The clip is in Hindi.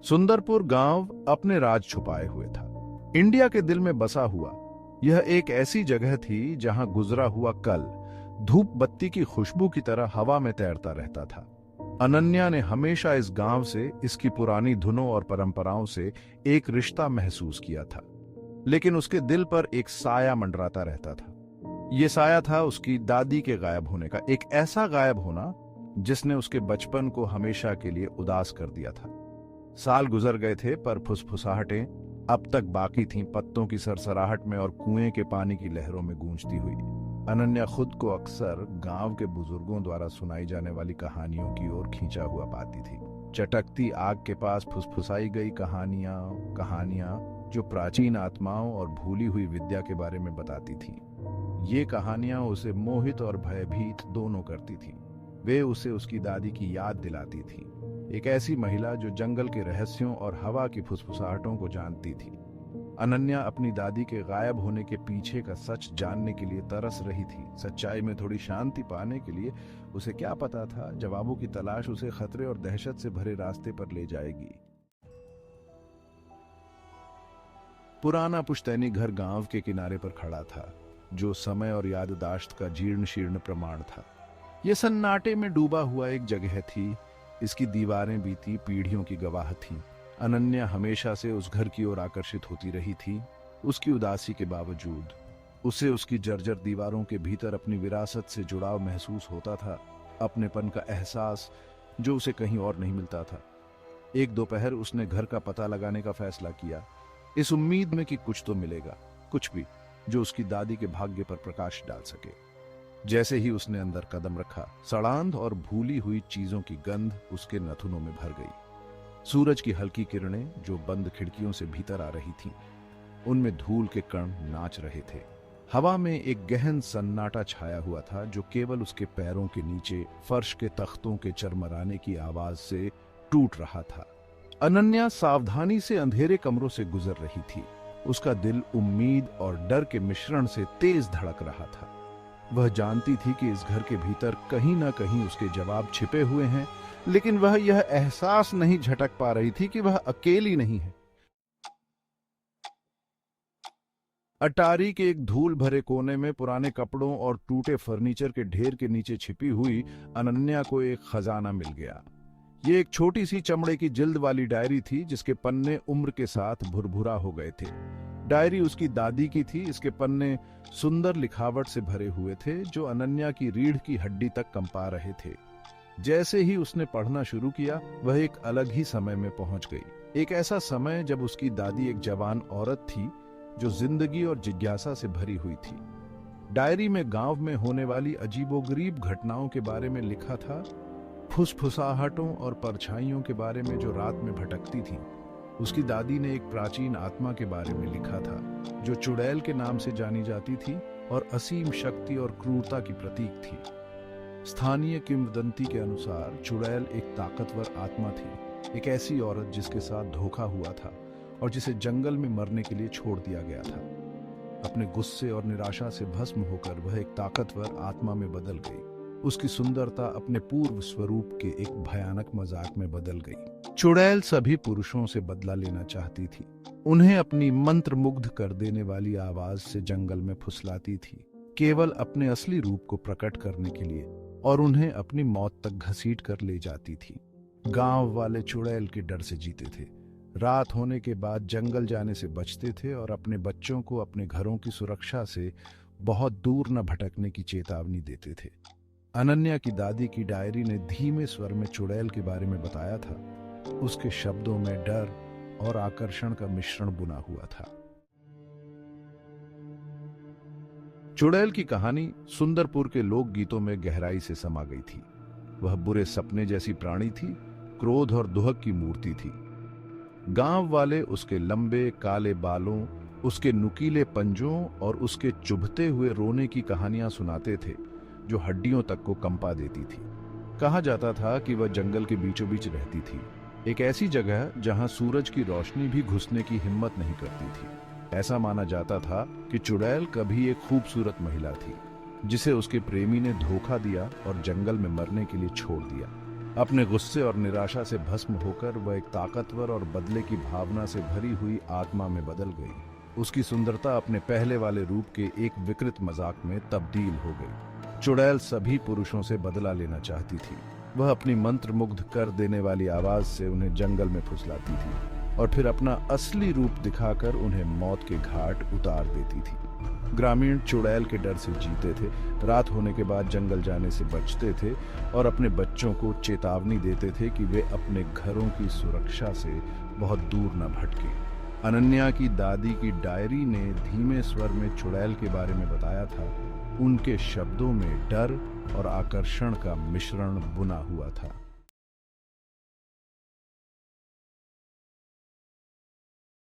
सुंदरपुर गांव अपने राज छुपाए हुए था। इंडिया के दिल में बसा हुआ यह एक ऐसी जगह थी जहां गुजरा हुआ कल धूप बत्ती की खुशबू की तरह हवा में तैरता रहता था। अनन्या ने हमेशा इस गांव से, इसकी पुरानी धुनों और परंपराओं से एक रिश्ता महसूस किया था, लेकिन उसके दिल पर एक साया मंडराता रहता था। ये साया था उसकी दादी के गायब होने का, एक ऐसा गायब होना जिसने उसके बचपन को हमेशा के लिए उदास कर दिया था। साल गुजर गए थे, पर फुसफुसाहटें अब तक बाकी थीं, पत्तों की सरसराहट में और कुएं के पानी की लहरों में गूंजती हुई। अनन्या खुद को अक्सर गांव के बुजुर्गों द्वारा सुनाई जाने वाली कहानियों की ओर खींचा हुआ पाती थी। चटकती आग के पास फुसफुसाई गई कहानियां कहानियां जो प्राचीन आत्माओं और भूली हुई विद्या के बारे में बताती थीं। ये कहानियां उसे मोहित और भयभीत दोनों करती थीं। वे उसे उसकी दादी की याद दिलाती थीं, एक ऐसी महिला जो जंगल के रहस्यों और हवा की फुसफुसाहटों को जानती थी। अनन्या अपनी दादी के गायब होने के पीछे का सच जानने के लिए तरस रही थी। सच्चाई में थोड़ी शांति पाने के लिए उसे क्या पता था, जवाबों की तलाश उसे खतरे और दहशत से भरे रास्ते पर ले जाएगी। पुराना पुश्तैनी घर गांव के किनारे पर खड़ा था, जो समय और याददाश्त का जीर्ण शीर्ण प्रमाण था। यह सन्नाटे में डूबा हुआ एक जगह थी। इसकी दीवारें बीती पीढ़ियों की गवाह थीं। अनन्या हमेशा से उस घर की ओर आकर्षित होती रही थी। उसकी उदासी के बावजूद उसे उसकी जर्जर दीवारों के भीतर अपनी विरासत से जुड़ाव महसूस होता था, अपनेपन का एहसास जो उसे कहीं और नहीं मिलता था। एक दोपहर उसने घर का पता लगाने का फैसला किया, इस उम्मीद में कि कुछ तो मिलेगा, कुछ भी जो उसकी दादी के भाग्य पर प्रकाश डाल सके। जैसे ही उसने अंदर कदम रखा, सड़ांध और भूली हुई चीजों की गंध उसके नथुनों में भर गई। सूरज की हल्की किरणें जो बंद खिड़कियों से भीतर आ रही थीं, उनमें धूल के कण नाच रहे थे। हवा में एक गहन सन्नाटा छाया हुआ था, जो केवल उसके पैरों के नीचे फर्श के तख्तों के चरमराने की आवाज से टूट रहा था। अनन्या सावधानी से अंधेरे कमरों से गुजर रही थी। उसका दिल उम्मीद और डर के मिश्रण से तेज धड़क रहा था। वह जानती थी कि इस घर के भीतर कहीं ना कहीं उसके जवाब छिपे हुए हैं, लेकिन वह यह एहसास नहीं झटक पा रही थी कि वह अकेली नहीं है। अटारी के एक धूल भरे कोने में पुराने कपड़ों और टूटे फर्नीचर के ढेर के नीचे छिपी हुई अनन्या को एक खजाना मिल गया। ये एक छोटी सी चमड़े की जिल्द वाली डायरी थी, जिसके पन्ने उम्र के साथ भुरभुरा हो गए थे। डायरी उसकी दादी की थी। इसके पन्ने सुंदर लिखावट से भरे हुए थे, जो अनन्या की रीढ़ की हड्डी तक कंपा रहे थे। जैसे ही उसने पढ़ना शुरू किया, वह एक अलग ही समय में पहुंच गई। एक ऐसा समय जब उसकी दादी एक जवान औरत थी, जो जिंदगी और जिज्ञासा से भरी हुई थी। डायरी में गांव में होने वाली अजीबोगरीब घटनाओं के बारे में लिखा था, फुसफुसाहटों और परछाइयों के बारे में जो रात में भटकती थीं। उसकी दादी ने एक प्राचीन आत्मा के बारे में लिखा था, जो चुड़ैल के नाम से जानी जाती थी और असीम शक्ति और क्रूरता की प्रतीक थी। स्थानीय किंवदंती के अनुसार चुड़ैल एक ताकतवर आत्मा थी, एक ऐसी औरत जिसके साथ धोखा हुआ था और जिसे जंगल में मरने के लिए छोड़ दिया गया था। अपने गुस्से और निराशा से भस्म होकर वह एक ताकतवर आत्मा में बदल गई। उसकी सुंदरता अपने पूर्व स्वरूप के एक भयानक मजाक में बदल गई। चुड़ैल सभी पुरुषों से बदला लेना चाहती थी, उन्हें अपनी मंत्रमुग्ध कर देने वाली आवाज से जंगल में फुसलाती थी, केवल अपने असली रूप को प्रकट करने के लिए, और उन्हें अपनी मौत तक घसीट कर ले जाती थी। गांव वाले चुड़ैल के डर से जीते थे। रात होने के बाद जंगल जाने से बचते थे और अपने बच्चों को अपने घरों की सुरक्षा से बहुत दूर न भटकने की चेतावनी देते थे। अनन्या की दादी की डायरी ने धीमे स्वर में चुड़ैल के बारे में बताया था। उसके शब्दों में डर और आकर्षण का मिश्रण बुना हुआ था। चुड़ैल की कहानी सुंदरपुर के लोक गीतों में गहराई से समा गई थी। वह बुरे सपने जैसी प्राणी थी, क्रोध और दुहक की मूर्ति थी। गांव वाले उसके लंबे काले बालों, उसके नुकीले पंजों और उसके चुभते हुए रोने की कहानियां सुनाते थे, जो हड्डियों तक को कंपा देती थी। कहा जाता था कि वह जंगल के बीचों बीच रहती थी, एक ऐसी जगह जहां सूरज की रोशनी भी घुसने की हिम्मत नहीं करती थी। ऐसा माना जाता था कि चुड़ैल कभी एक खूबसूरत महिला थी, जिसे उसके प्रेमी ने धोखा दिया और जंगल में मरने के लिए छोड़ दिया। अपने गुस्से और निराशा से भस्म होकर वह एक ताकतवर और बदले की भावना से भरी हुई आत्मा में बदल गई। उसकी सुंदरता अपने पहले वाले रूप के एक विकृत मजाक में तब्दील हो गई। चुड़ैल सभी पुरुषों से बदला लेना चाहती थी। वह अपनी मंत्रमुग्ध कर देने वाली आवाज से उन्हें जंगल में फुसलाती थी और फिर अपना असली रूप दिखाकर उन्हें मौत के घाट उतार देती थी। ग्रामीण चुड़ैल के डर से जीते थे, रात होने के बाद जंगल जाने से बचते थे और अपने बच्चों को चेतावनी देते थे कि वे अपने घरों की सुरक्षा से बहुत दूर न भटके। अनन्या की दादी की डायरी ने धीमे स्वर में चुड़ैल के बारे में बताया था। उनके शब्दों में डर और आकर्षण का मिश्रण बुना हुआ था।